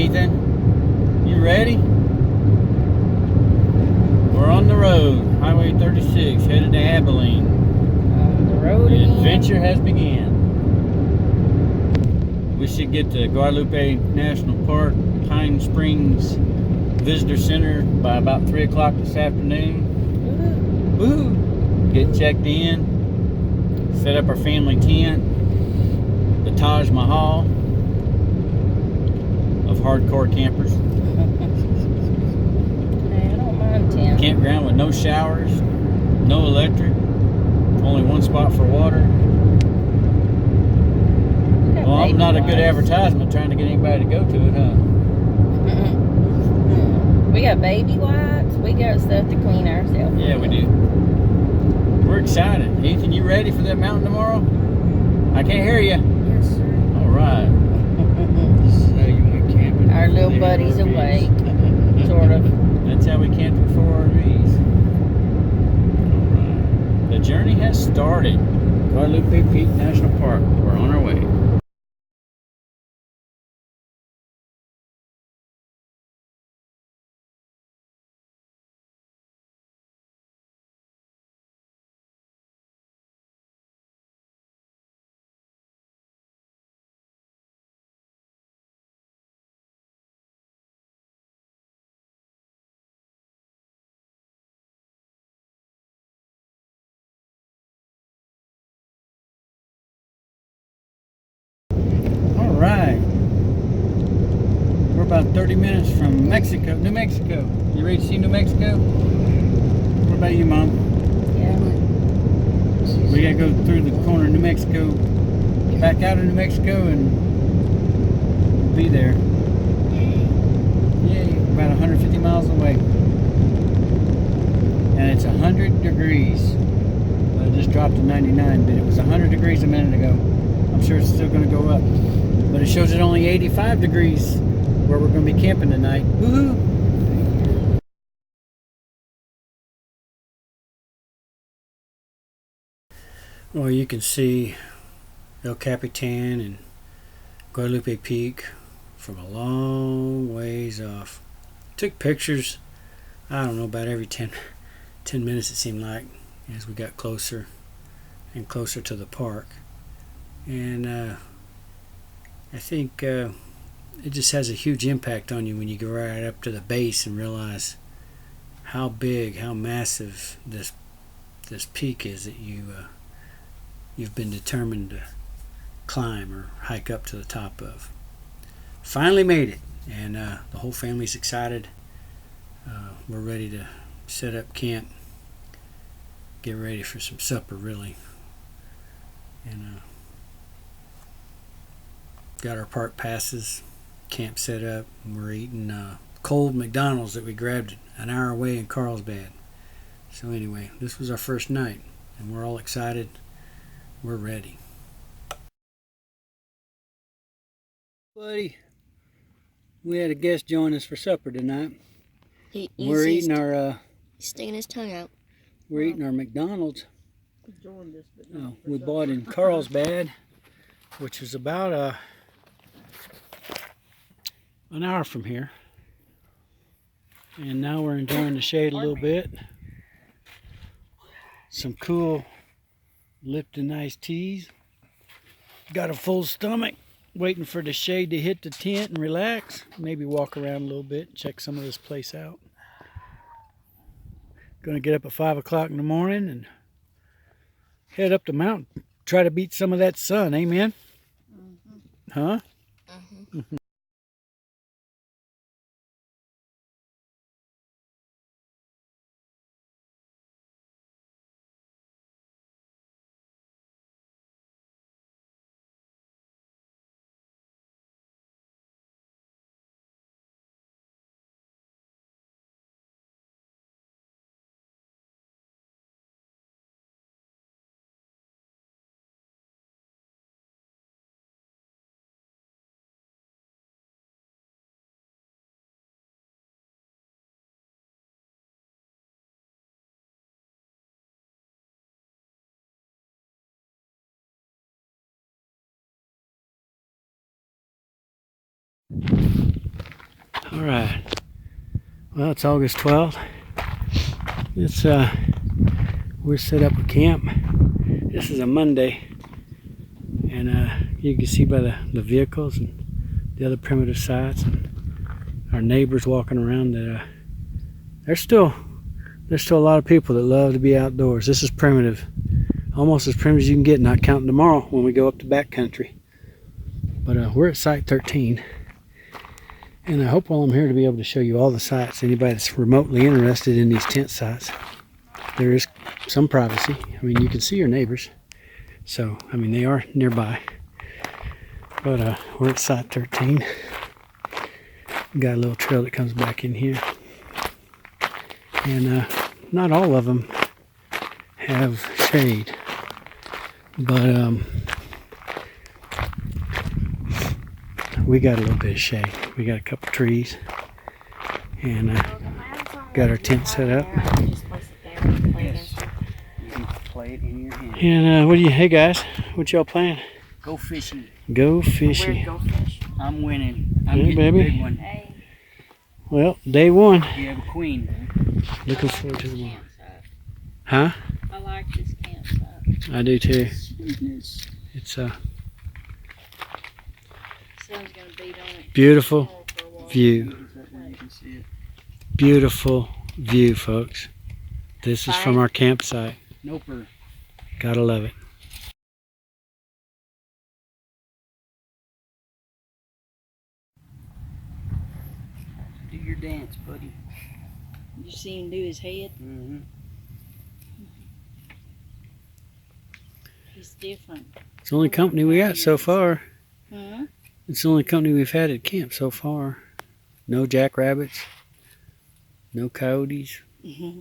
Ethan. You ready? We're on the road. Highway 36, headed to Abilene. On the road The again. adventure has begun. We should get to Guadalupe National Park, Pine Springs Visitor Center by about 3 o'clock this afternoon. Woo! Get checked in, set up our family tent, the Taj Mahal of hardcore campers. Hey, I don't mind tent. Campground with no showers, no electric, only one spot for water. Well, I'm not a good advertisement trying to get anybody to go to it, huh? We got baby wipes. We got stuff to clean ourselves. Yeah, we do. We're excited. Ethan, you ready for that mountain tomorrow? I can't hear you. Yes, sir. All right. This is how you went camping. Our little buddy's awake, sort of. That's how we camped with 4 RVs. All right. The journey has started. Guadalupe National Park. We're on our way. Right. We're about 30 minutes from Mexico, New Mexico. You ready to see New Mexico? What about you, Mom? Yeah. We gotta go through the corner of New Mexico, back out of New Mexico, and we'll be there. Yay, about 150 miles away. And it's 100 degrees. Well, it just dropped to 99, but it was 100 degrees a minute ago. I'm sure it's still gonna go up. But it shows it only 85 degrees where we're going to be camping tonight. Woohoo! Well, you can see El Capitan and Guadalupe Peak from a long ways off. Took pictures, I don't know, about every 10 minutes it seemed like, as we got closer and closer to the park. And I think it just has a huge impact on you when you go right up to the base and realize how big, how massive this peak is that you've been determined to climb or hike up to the top of. Finally made it, and the whole family's excited. We're ready to set up camp, get ready for some supper, really, and got our park passes, camp set up, and we're eating cold McDonald's that we grabbed an hour away in Carlsbad. So anyway, this was our first night, and we're all excited. We're ready. Buddy, we had a guest join us for supper tonight. We're eating our sticking his tongue out. We're eating our McDonald's. Joined us, but We bought in Carlsbad, which is about an hour from here. And now we're enjoying the shade a little bit. Some cool Lipton iced teas. Got a full stomach, waiting for the shade to hit the tent and relax. Maybe walk around a little bit, check some of this place out. Gonna get up at 5 o'clock in the morning and head up the mountain. Try to beat some of that sun, amen? Mm-hmm. Huh? Mm-hmm. All right. Well, it's August 12th. It's we're set up a camp. This is a Monday, and you can see by the vehicles and the other primitive sites and our neighbors walking around that there's still a lot of people that love to be outdoors. This is primitive, almost as primitive as you can get, not counting tomorrow when we go up to backcountry. But we're at site 13. And I hope while I'm here to be able to show you all the sites, anybody that's remotely interested in these tent sites. There is some privacy. I mean, you can see your neighbors. So, I mean, they are nearby. But we're at site 13. We got a little trail that comes back in here. And not all of them have shade. But we got a little bit of shade. We got a couple trees, and got our tent set up. Yes. You can play it in your hand. And hey guys, what y'all playing? Go fishing. Go fishing. Go fish. I'm winning. I'm Yeah, getting baby. the big one. Hey. Well, day one. You have a queen. Looking forward to tomorrow. Huh? I like this campsite. I do too. Sweetness. It's Sun's gonna beat on it. beautiful view. You can see it. Beautiful view, folks. This is from our campsite. Noper. Gotta love it. Do your dance, buddy. You see him do his head? Mm-hmm. He's different. It's the only company we got so far. Huh? It's the only company we've had at camp so far. No jackrabbits, no coyotes, Mm-hmm.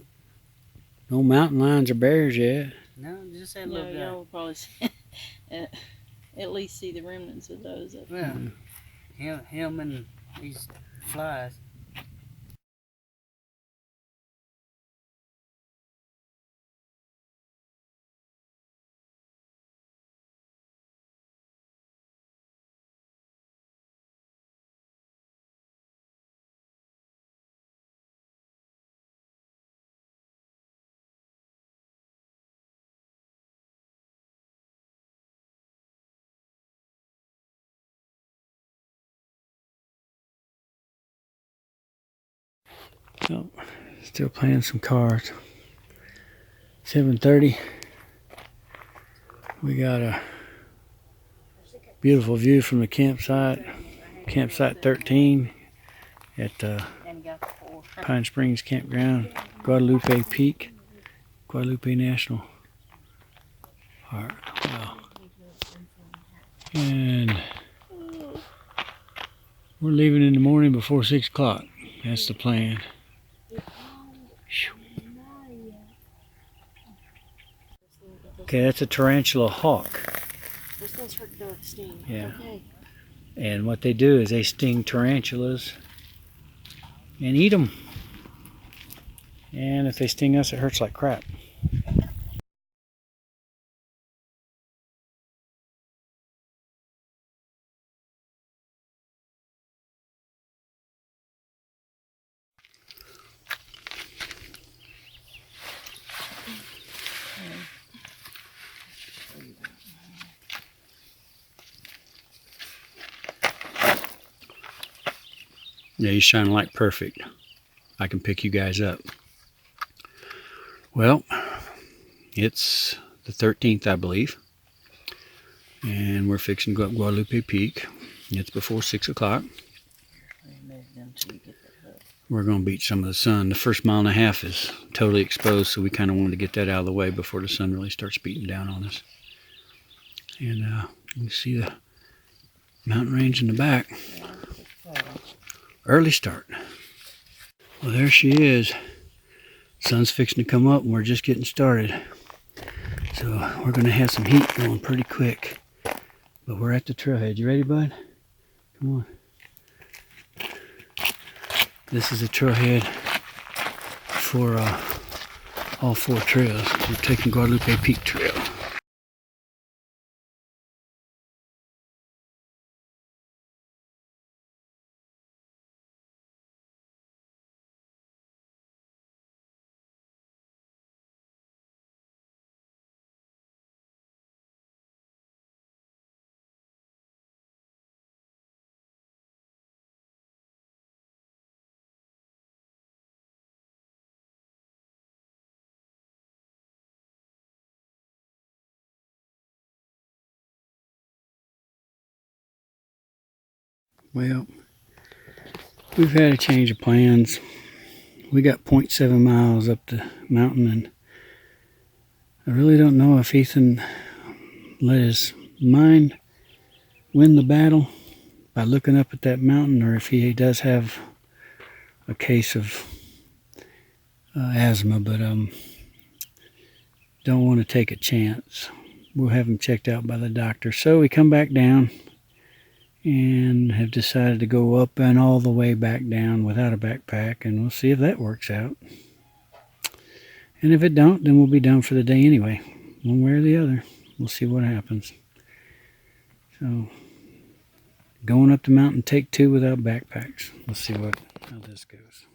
no mountain lions or bears yet. No, just that No, little guy. y'all will probably at least see the remnants of those up there. Well, him and these flies. Oh, still playing some cards. 7:30. We got a beautiful view from the campsite. Campsite 13 at And got the four. Pine Springs Campground, Guadalupe Peak, Guadalupe National Park. Wow. And we're leaving in the morning before 6 o'clock. That's the plan. Okay, that's a tarantula hawk. This does hurt the sting. Yeah. Okay. And what they do is they sting tarantulas and eat them. And if they sting us, it hurts like crap. Yeah, you shine like perfect. I can pick you guys up. Well, it's the 13th, I believe. And we're fixing to go up Guadalupe Peak. It's before 6 o'clock. We're going to beat some of the sun. The first mile and a half is totally exposed, so we kind of wanted to get that out of the way before the sun really starts beating down on us. And you can see the mountain range in the back. Early start. Well, there she is. Sun's fixing to come up and we're just getting started. So we're going to have some heat going pretty quick. But we're at the trailhead. You ready, bud? Come on. This is the trailhead for all 4 trails. We're taking Guadalupe Peak Trail. Well, we've had a change of plans. We got 0.7 miles up the mountain, and I really don't know if Ethan let his mind win the battle by looking up at that mountain, or if he does have a case of asthma, but don't want to take a chance. We'll have him checked out by the doctor. So we come back down and have decided to go up and all the way back down without a backpack, and we'll see if that works out. And if it don't, then we'll be done for the day anyway, one way or the other. We'll see what happens. So, going up the mountain, take 2 without backpacks. We'll see how this goes.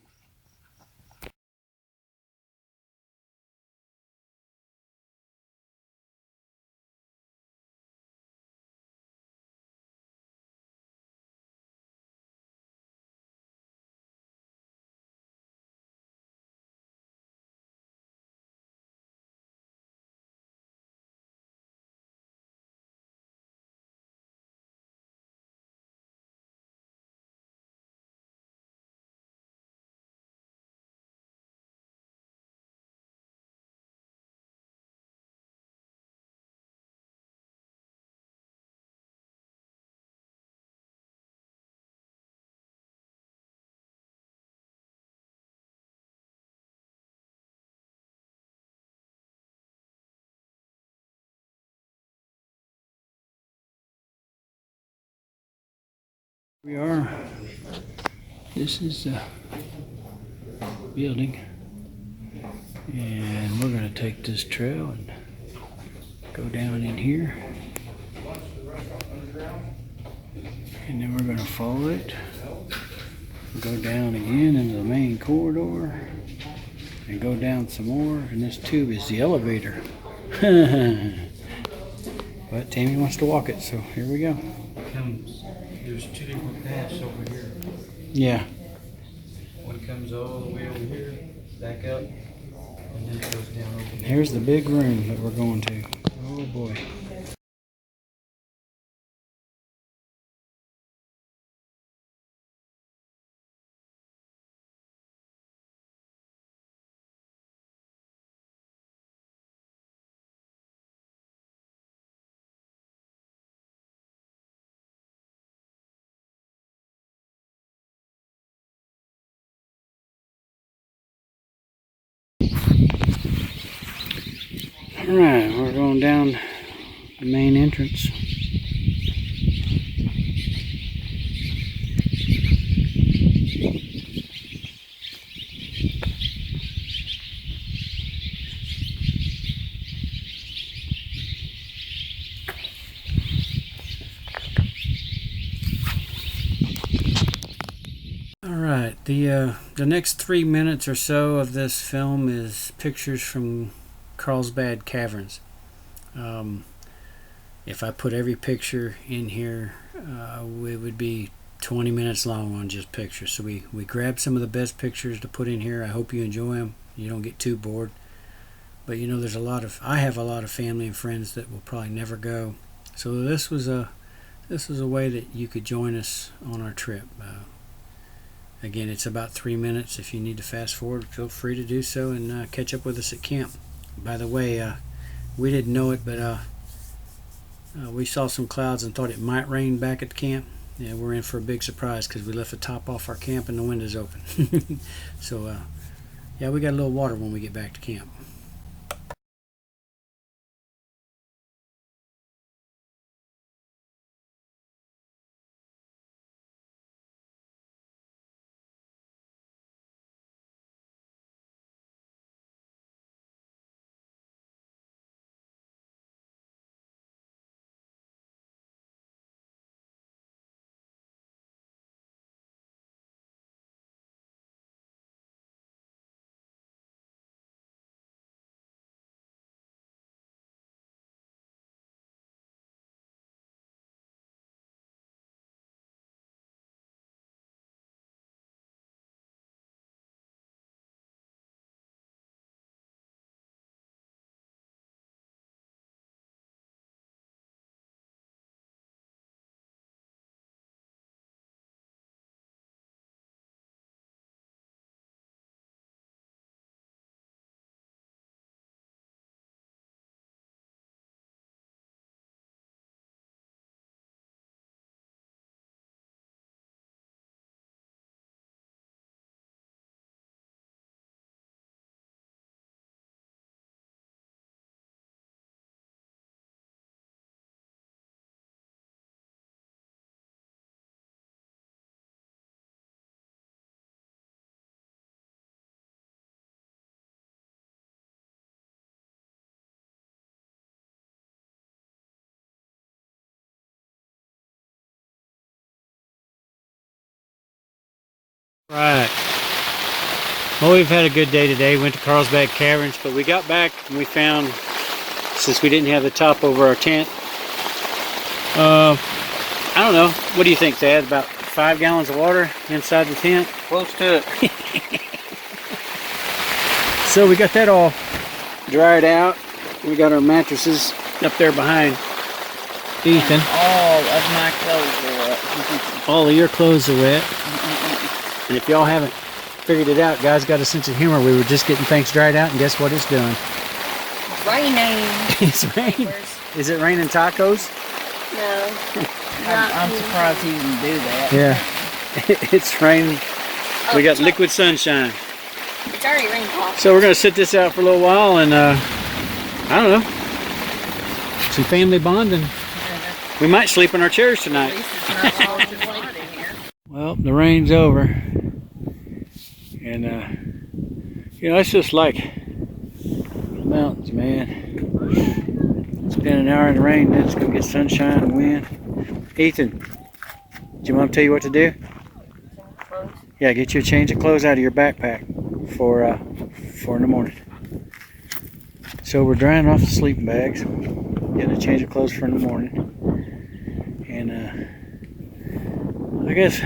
We are. This is the building, and we're going to take this trail and go down in here, and then we're going to follow it, go down again into the main corridor, and go down some more. And this tube is the elevator. But Tammy wants to walk it, so here we go. There's 2 different paths over here. Yeah. One comes all the way over here, back up, and then it goes down over here. Here's the big room that we're going to. Oh boy. Alright, we're going down the main entrance. Alright, the next 3 minutes or so of this film is pictures from Carlsbad Caverns. If I put every picture in here, it would be 20 minutes long on just pictures. So we grabbed some of the best pictures to put in here. I hope you enjoy them. You don't get too bored. But you know, I have a lot of family and friends that will probably never go. So this was a way that you could join us on our trip. Again, it's about 3 minutes. If you need to fast forward, feel free to do so, and catch up with us at camp. By the way, we didn't know it, but we saw some clouds and thought it might rain back at the camp. Yeah, we're in for a big surprise because we left the top off our camp and the windows open. So, yeah, we got a little water when we get back to camp. Right. Well, we've had a good day today. Went to Carlsbad Caverns, but we got back and we found, since we didn't have the top over our tent, I don't know. What do you think, Thad? About 5 gallons of water inside the tent? Close to it. So we got that all dried out. We got our mattresses up there behind Ethan. All of my clothes are wet. All of your clothes are wet. And if y'all haven't figured it out, guys got a sense of humor. We were just getting things dried out, and guess what it's doing? Raining. It's raining. Is it raining tacos? No. I'm surprised he didn't do that. Yeah. It's raining. We got liquid sunshine. It's already rained off. So we're going to sit this out for a little while and, I don't know, some family bonding. We might sleep in our chairs tonight. At least it's not all too hot in here. Well, the rain's over. And, you know, it's just like the mountains, man. Spend an hour in the rain, then it's going to get sunshine and wind. Ethan, did your mom tell you what to do? Yeah, get you a change of clothes out of your backpack for in the morning. So we're drying off the sleeping bags, getting a change of clothes for in the morning. And I guess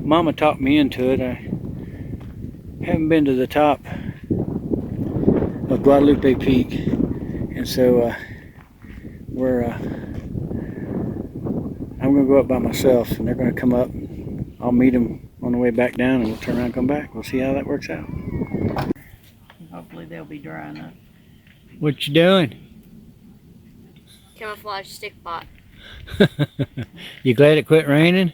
Mama talked me into it. I haven't been to the top of Guadalupe Peak, and so I'm gonna go up by myself, and they're gonna come up. I'll meet them on the way back down, and we'll turn around and come back. We'll see how that works out. Hopefully they'll be dry enough. What you doing? Camouflage stick bot. You glad it quit raining?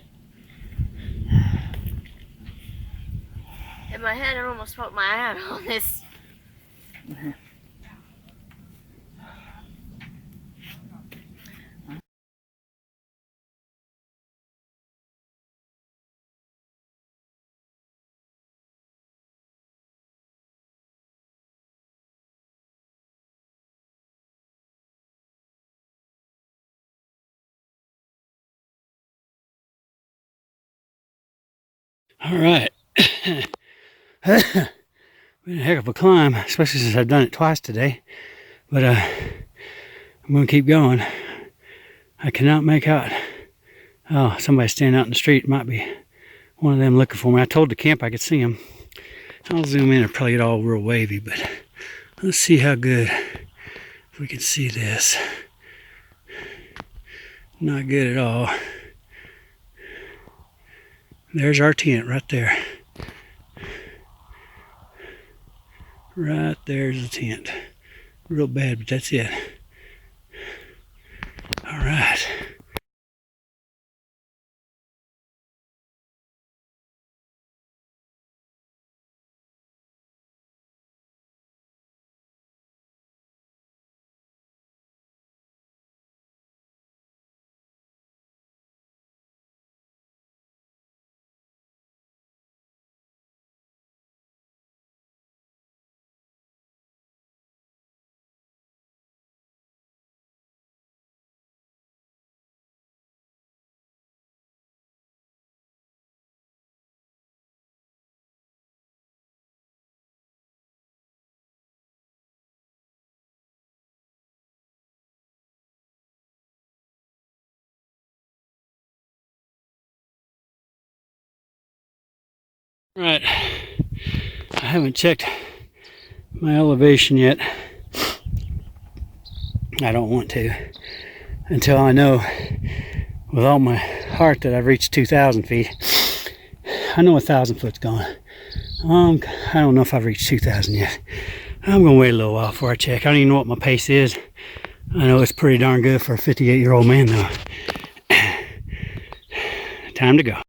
In my head, I almost poked my eye out on this. All right. Been a heck of a climb, especially since I've done it twice today. But I'm gonna keep going. I cannot make out. Oh, somebody's standing out in the street. It might be one of them looking for me. I told the camp I could see them. I'll zoom in and probably get all real wavy, but let's see how good if we can see this. Not good at all. There's our tent right there. Right there's the tent. Real bad, but that's it. All right. Right. I haven't checked my elevation yet. I don't want to until I know with all my heart that I've reached 2,000 feet. I know 1,000 foot's gone. I don't know if I've reached 2,000 yet. I'm gonna wait a little while before I check. I don't even know what my pace is. I know it's pretty darn good for a 58-year-old man though. Time to go.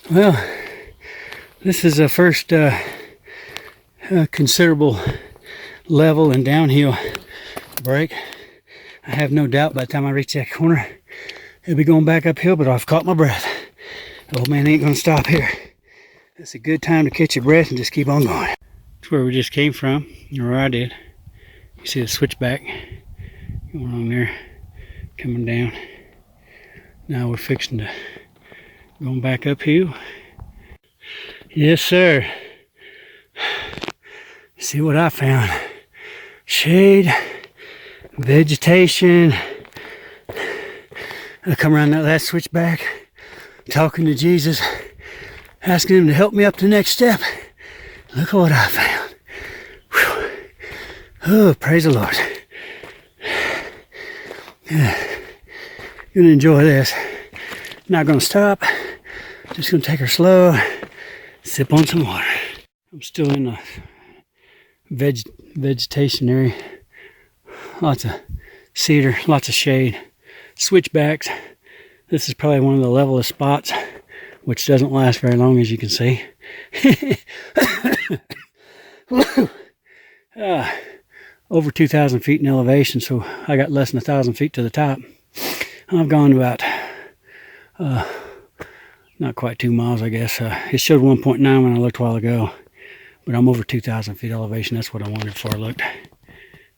Well, This is a first considerable level and downhill break. I have no doubt by the time I reach that corner, it'll be going back uphill, but I've caught my breath. The old man ain't gonna stop here. It's a good time to catch your breath and just keep on going. That's where we just came from, or where I did. You see the switchback going on there, coming down. Now we're fixing to going back uphill. Yes, sir. See what I found. Shade, vegetation. I come around that last switchback, talking to Jesus, asking him to help me up to the next step. Look at what I found. Whew. Oh, praise the Lord. Yeah. Gonna enjoy this. Not gonna stop. Just gonna take her slow. Sip on some water. I'm still in the vegetation area. Lots of cedar, lots of shade. Switchbacks. This is probably one of the levelest spots, which doesn't last very long, as you can see. Over 2,000 feet in elevation, so I got less than 1,000 feet to the top. I've gone about not quite 2 miles, I guess. It showed 1.9 when I looked a while ago, but I'm over 2,000 feet elevation. That's what I wanted before I looked.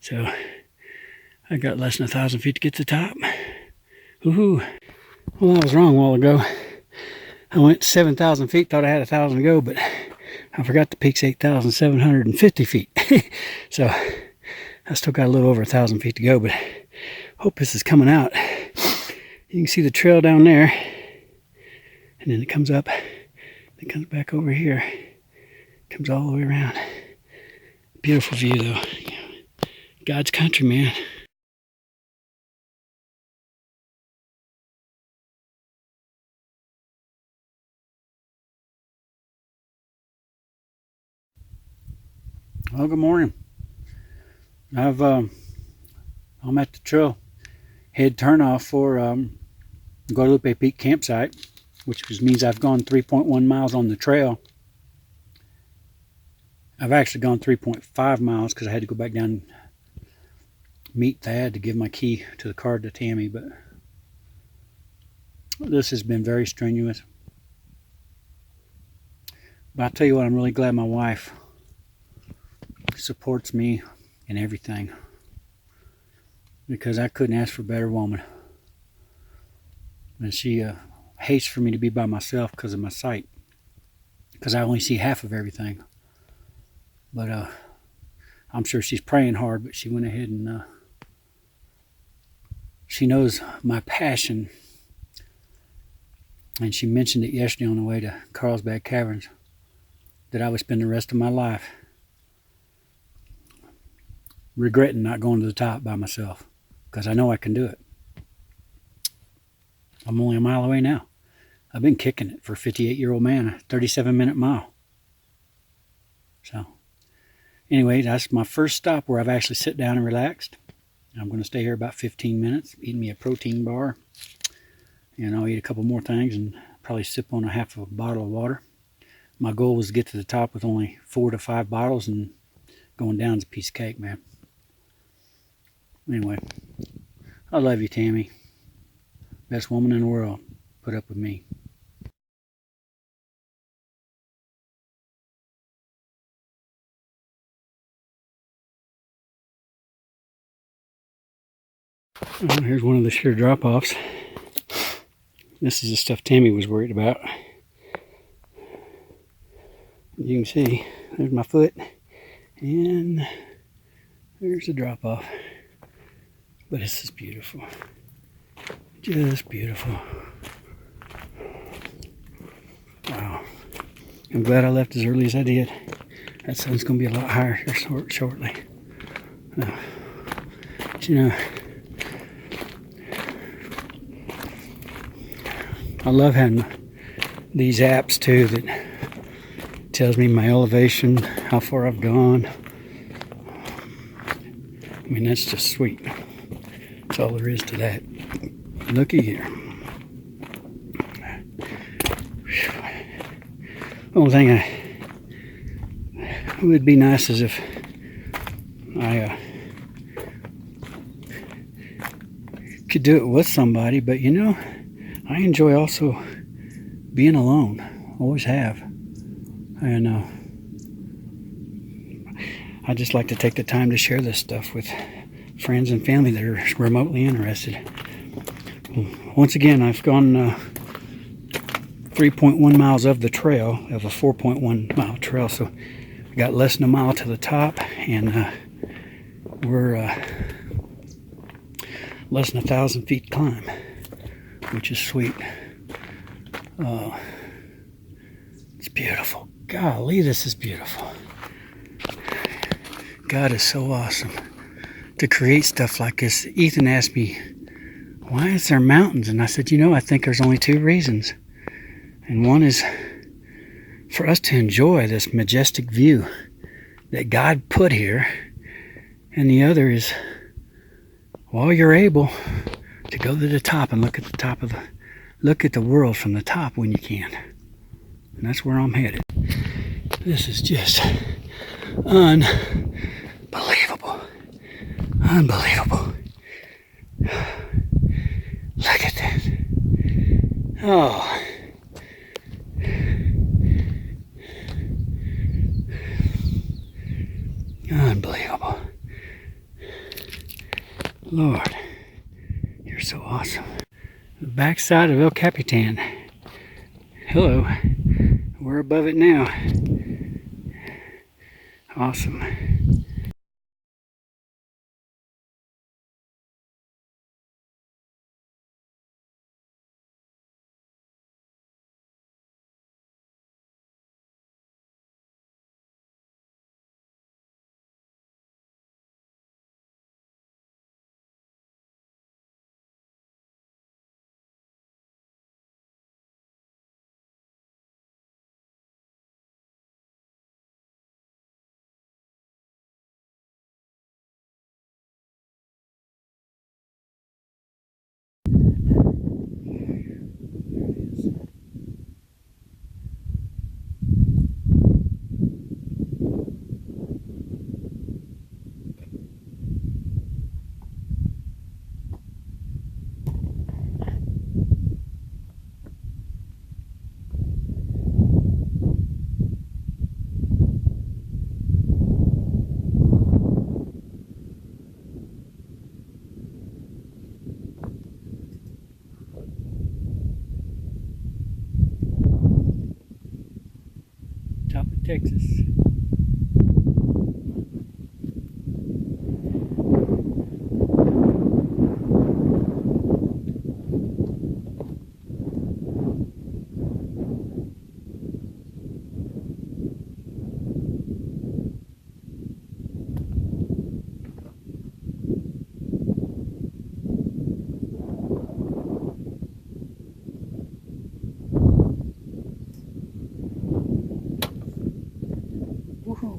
So I got less than 1,000 feet to get to the top. Woohoo! Well, I was wrong a while ago. I went 7,000 feet, thought I had 1,000 to go, but I forgot the peak's 8,750 feet. So I still got a little over 1,000 feet to go, but hope this is coming out. You can see the trail down there, and then it comes up, it comes back over here, comes all the way around. Beautiful view, though. God's country, man. Well, good morning. I'm at the trail head turnoff for Guadalupe Peak campsite, which means I've gone 3.1 miles on the trail. I've actually gone 3.5 miles because I had to go back down and meet Thad to give my key to the car to Tammy, but this has been very strenuous. But I'll tell you what, I'm really glad my wife supports me in everything, because I couldn't ask for a better woman. And she hates for me to be by myself because of my sight, because I only see half of everything. But I'm sure she's praying hard, but she went ahead and she knows my passion, and she mentioned it yesterday on the way to Carlsbad Caverns, that I would spend the rest of my life regretting not going to the top by myself, because I know I can do it. I'm only a mile away now. I've been kicking it for a 58-year-old man, a 37-minute mile. So anyway, that's my first stop where I've actually sit down and relaxed. I'm going to stay here about 15 minutes, eat me a protein bar, and I'll eat a couple more things and probably sip on a half of a bottle of water. My goal was to get to the top with only 4 to 5 bottles, and going down is a piece of cake, man. Anyway, I love you, Tammy. Best woman in the world. Put up with me. Well, here's one of the sheer drop-offs. This is the stuff Tammy was worried about. You can see, there's my foot, and there's the drop-off. But this is beautiful. Just beautiful. Wow. I'm glad I left as early as I did. That sun's going to be a lot higher here shortly. But, you know, I love having these apps too that tells me my elevation, how far I've gone. I mean, that's just sweet. That's all there is to that. Looky here. only thing it would be nice is if I could do it with somebody, but you know, I enjoy also being alone. Always have. And I just like to take the time to share this stuff with friends and family that are remotely interested. Once again, I've gone 3.1 miles of the trail, of a 4.1 mile trail, so we got less than a mile to the top, and we're less than 1,000 feet climb, which is sweet. It's beautiful. Golly, this is beautiful. God is so awesome to create stuff like this. Ethan asked me, why is there mountains? And I said, you know, I think there's only two reasons. And one is for us to enjoy this majestic view that God put here. And the other is, while you're able, to go to the top and look at the world from the top when you can. And that's where I'm headed. This is just unbelievable. Unbelievable. Look at that. Oh. Unbelievable. Lord, you're so awesome. The backside of El Capitan. Hello. We're above it now. Awesome. Top of Texas. Woohoo.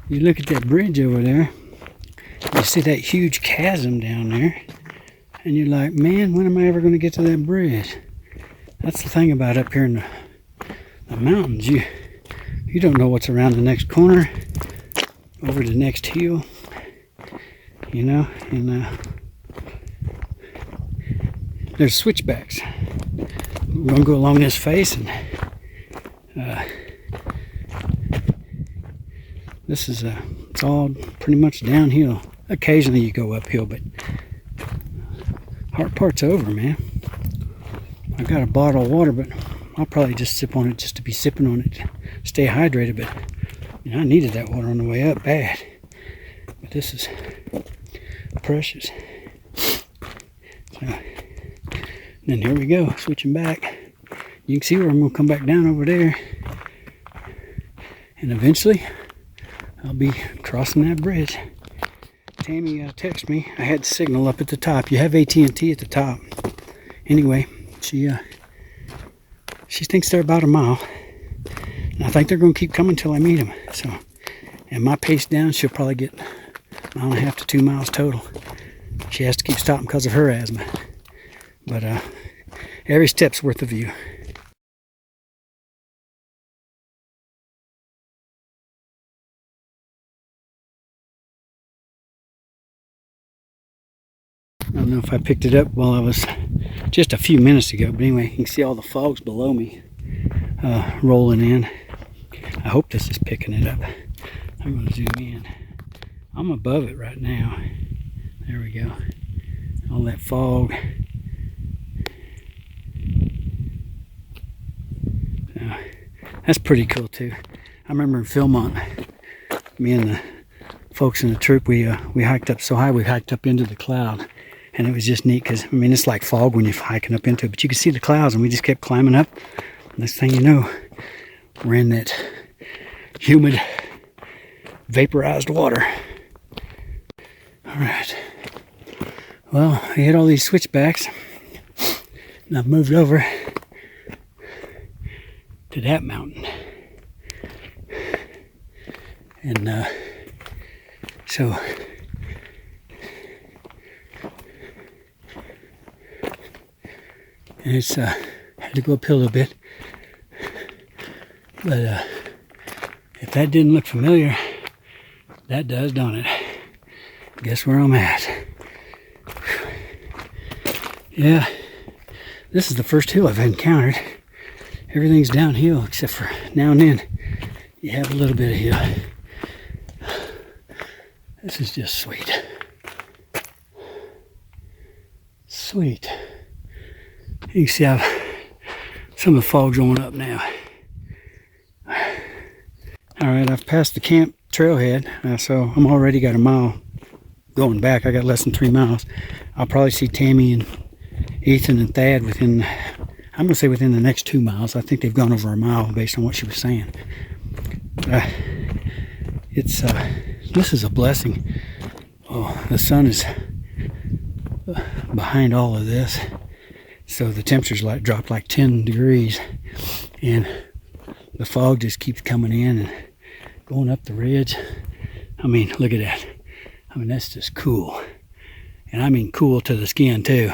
You look at that bridge over there, you see that huge chasm down there, and you're like, man, when am I ever going to get to that bridge? That's the thing about up here in the mountains. You don't know what's around the next corner, over the next hill, you know, and there's switchbacks. We're going to go along this face, and this is it's all pretty much downhill. Occasionally you go uphill, but hard part's over, man. I got a bottle of water, but I'll probably just sip on it just to be sipping on it, stay hydrated. But you know, I needed that water on the way up bad. But this is precious. So, then here we go, switching back. You can see where I'm going to come back down over there, and eventually I'll be crossing that bridge. Tammy texted me. I had the signal up at the top. You have AT&T at the top. Anyway, she she thinks they're about a mile. And I think they're going to keep coming till I meet them. So, and my pace down, she'll probably get 1.5 to 2 miles total. She has to keep stopping because of her asthma. But every step's worth the view. I don't know if I picked it up while I was just a few minutes ago, but anyway, you can see all the fogs below me rolling in. I hope this is picking it up. I'm going to zoom in. I'm above it right now. There we go. All that fog. So, that's pretty cool too. I remember in Philmont, me and the folks in the troop, we hiked up so high, we hiked up into the cloud. And it was just neat because, I mean, it's like fog when you're hiking up into it, but you can see the clouds, and we just kept climbing up. Next thing you know, we're in that humid, vaporized water. All right. Well, I hit all these switchbacks, and I've moved over to that mountain. And so and it's had to go uphill a little bit, but if that didn't look familiar, that does, don't it? Guess where I'm at. Yeah, this is the first hill I've encountered. Everything's downhill except for now and then you have a little bit of hill. This is just sweet. Sweet. You can see I've some of the fog's going up now. Alright, I've passed the camp trailhead, so I'm already got a mile going back. I got less than 3 miles. I'll probably see Tammy and Ethan and Thad within, I'm going to say within the next 2 miles. I think they've gone over a mile based on what she was saying. This is a blessing. Oh, the sun is behind all of this. So the temperature's dropped like 10 degrees, and the fog just keeps coming in and going up the ridge. I mean, look at that. I mean, that's just cool. And I mean cool to the skin too.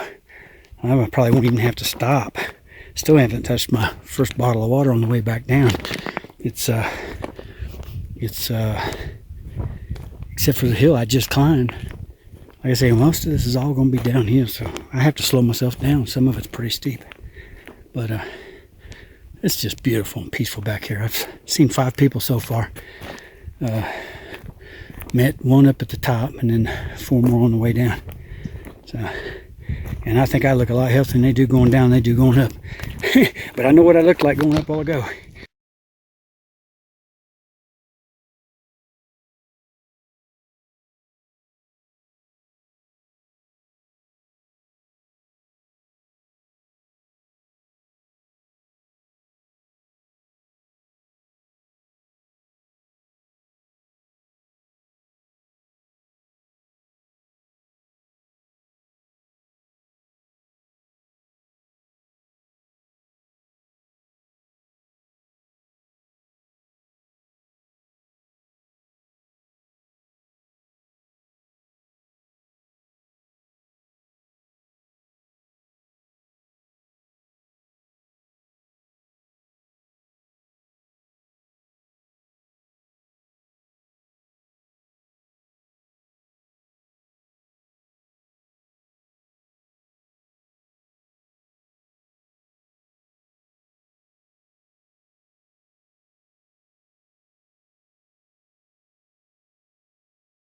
I probably won't even have to stop. Still haven't touched my first bottle of water on the way back down. It's except for the hill I just climbed. Like I say, most of this is all going to be downhill, so I have to slow myself down. Some of it's pretty steep. But it's just beautiful and peaceful back here. I've seen 5 people so far. Met 1 up at the top and then 4 more on the way down. So, and I think I look a lot healthier than they do going down, they do going up. But I know what I looked like going up a while ago.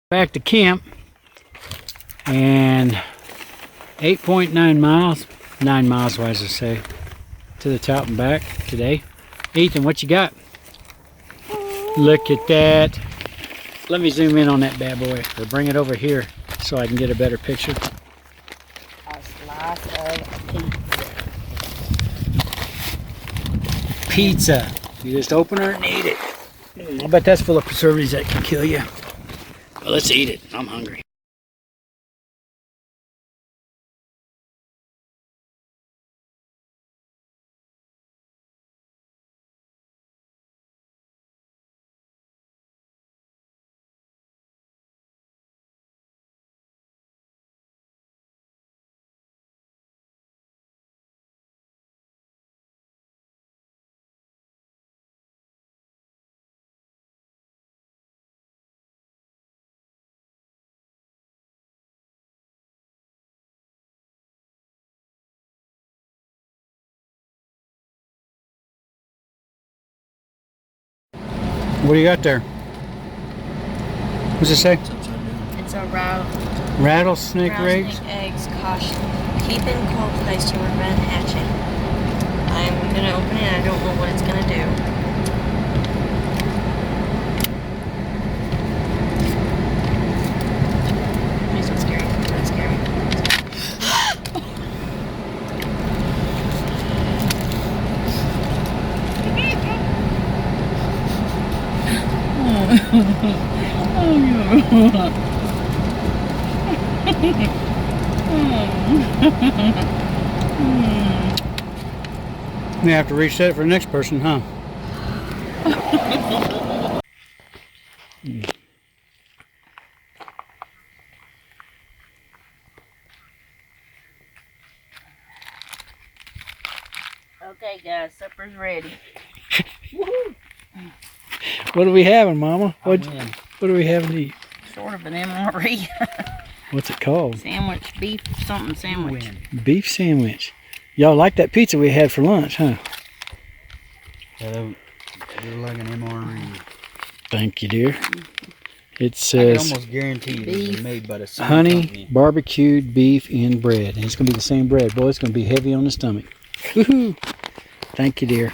Back to camp, and 8.9 miles, 9 miles, why does it say, to the top and back today. Ethan, what you got? Look at that. Let me zoom in on that bad boy, or bring it over here so I can get a better picture. A slice of pizza. Pizza. You just open her and eat it. I bet that's full of preservatives that can kill you. Well, let's eat it. I'm hungry. What do you got there? What's it say? It's a Rattlesnake eggs? rattlesnake eggs. Caution. Keep in cold place to prevent hatching. I'm gonna open it. I don't know what it's gonna do. Please don't scare me. Don't scare me. You have to reset it for the next person, huh? Okay, guys, supper's ready. What are we having, Mama? What win. are we having to eat? Sort of an MRE What's it called? sandwich, beef something sandwich. Beef sandwich. Y'all like that pizza we had for lunch, huh? Yeah, they're like an MRE. Thank you, dear. It I can says almost guarantee it's been made by the same honey, company. barbecued beef, and bread. And it's going to be the same bread. Boy, it's going to be heavy on the stomach. Woohoo! Thank you, dear.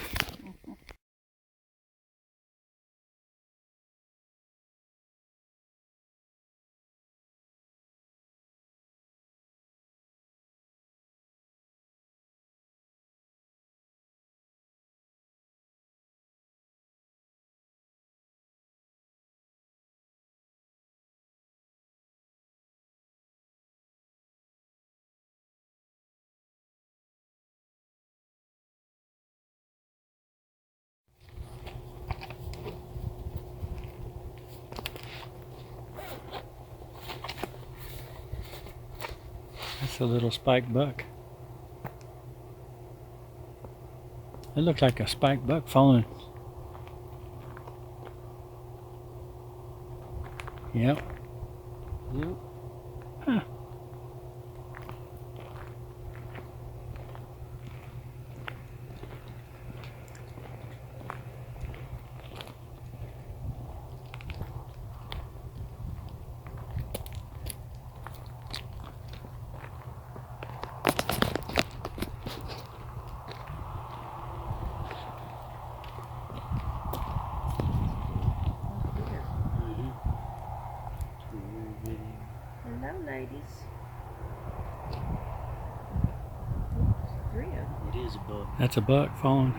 That's a little spiked buck. It looks like a spiked buck falling. Yep. Yep. Huh. Hello, ladies. Three of them. It is a buck. That's a buck falling.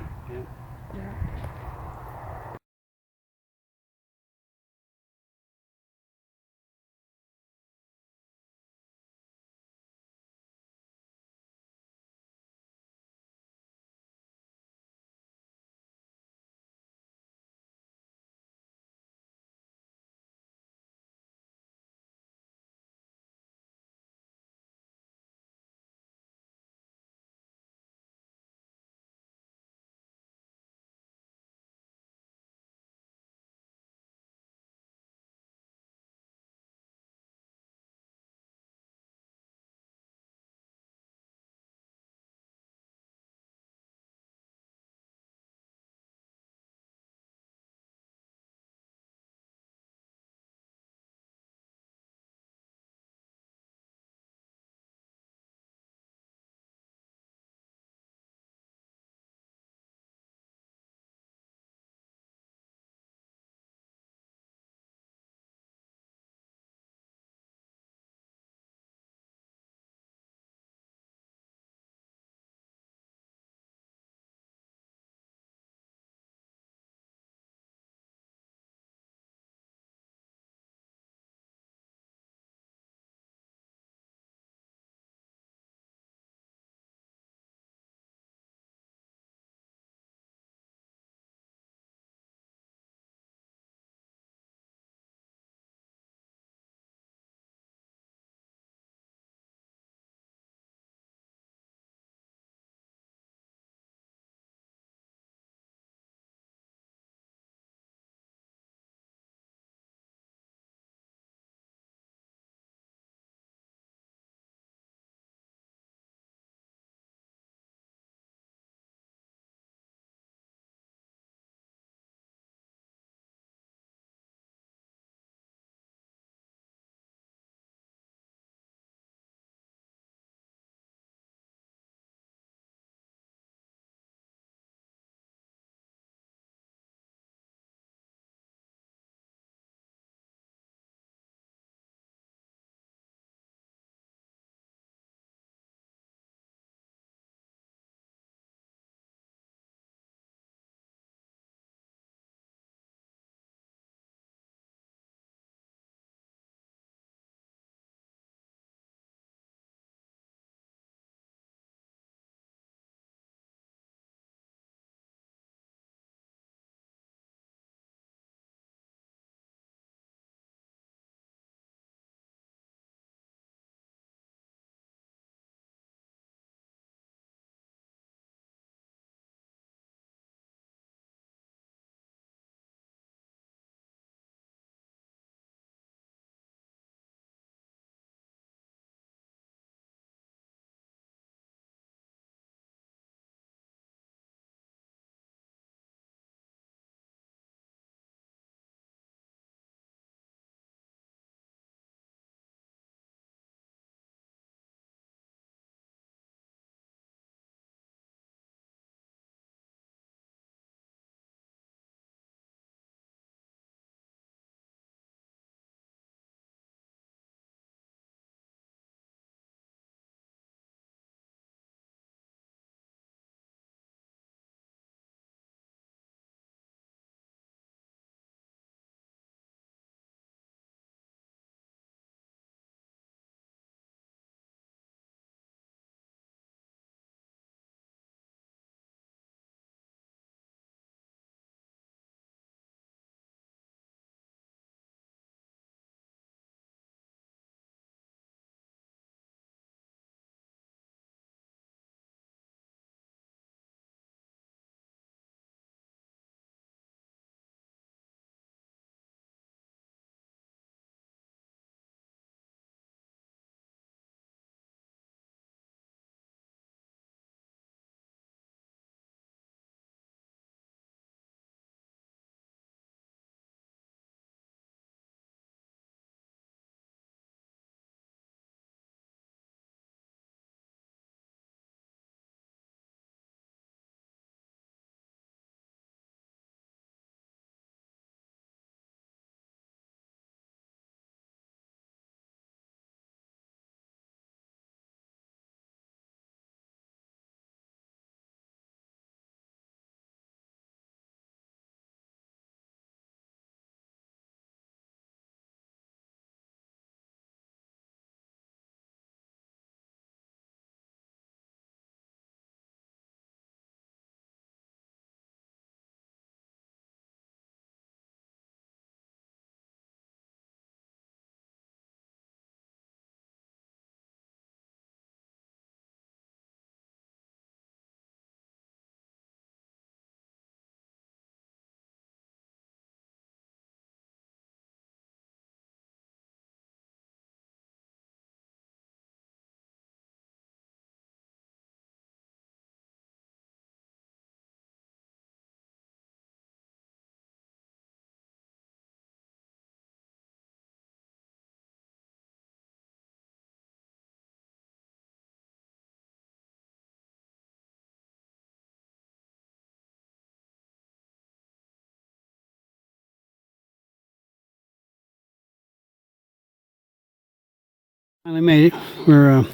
Finally made it. We're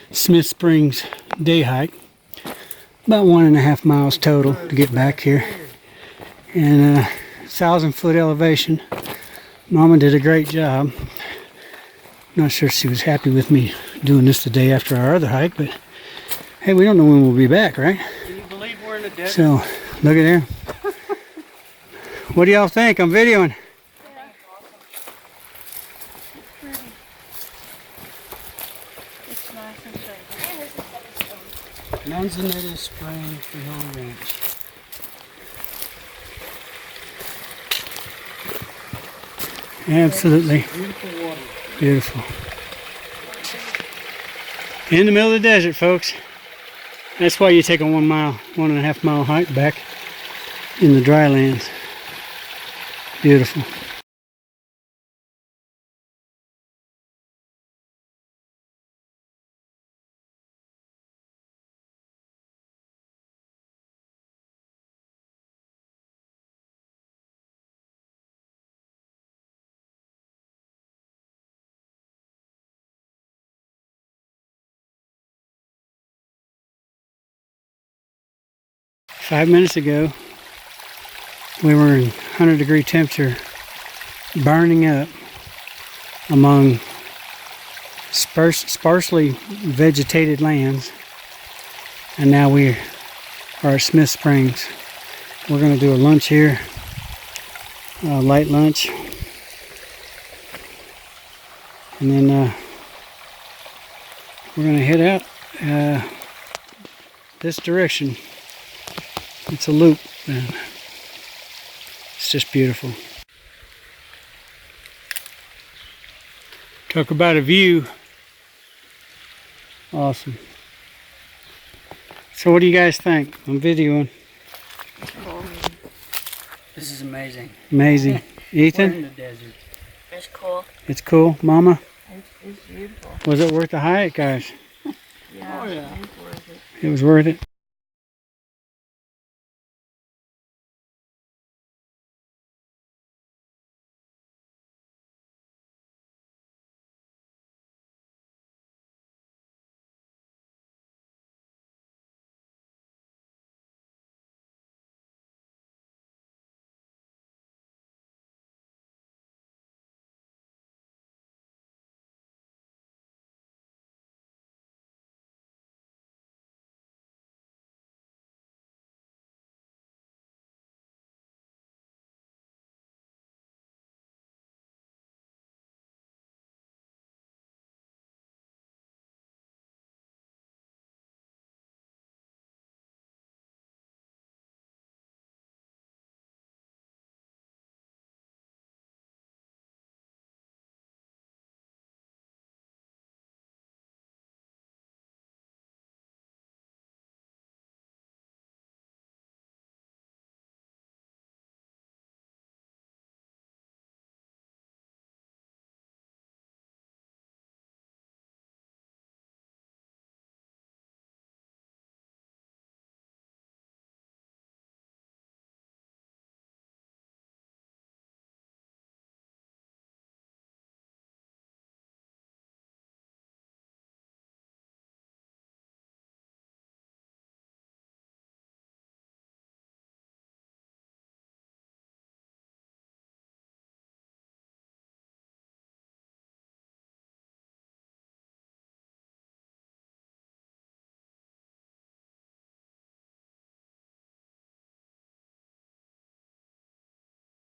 Smith Springs day hike. About 1.5 miles total to get back here. And 1,000-foot elevation. Mama did a great job. Not sure she was happy with me doing this the day after our other hike, but hey, we don't know when we'll be back, right? Can you believe we're in the desert? So, look at there. What do y'all think? I'm videoing. It's nice and safe. Manzanita Spring Freehold Ranch. Absolutely Beautiful water. beautiful. In the middle of the desert, folks. That's why you take a 1.5 mile hike back in the dry lands. Beautiful. Five minutes ago, we were in 100-degree temperature, burning up among sparsely vegetated lands, and now we are at Smith Springs. We're going to do a lunch here, a light lunch, and then we're going to head out this direction. It's a loop, and it's just beautiful. Talk about a view. Awesome. So what do you guys think? I'm videoing. This is amazing. Amazing. We're in Ethan? the desert. It's cool. It's cool. Mama? It's beautiful. Was it worth the hike, guys? Yeah, Oh, yeah. it's worth it. It was worth it.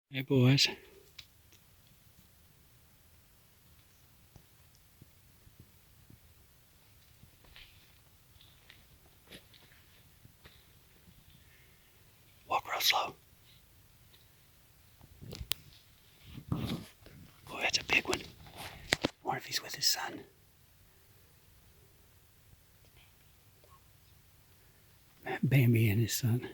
Hey, boys. Walk real slow. Oh, that's a big one. I wonder if he's with his son. Bambi and his son.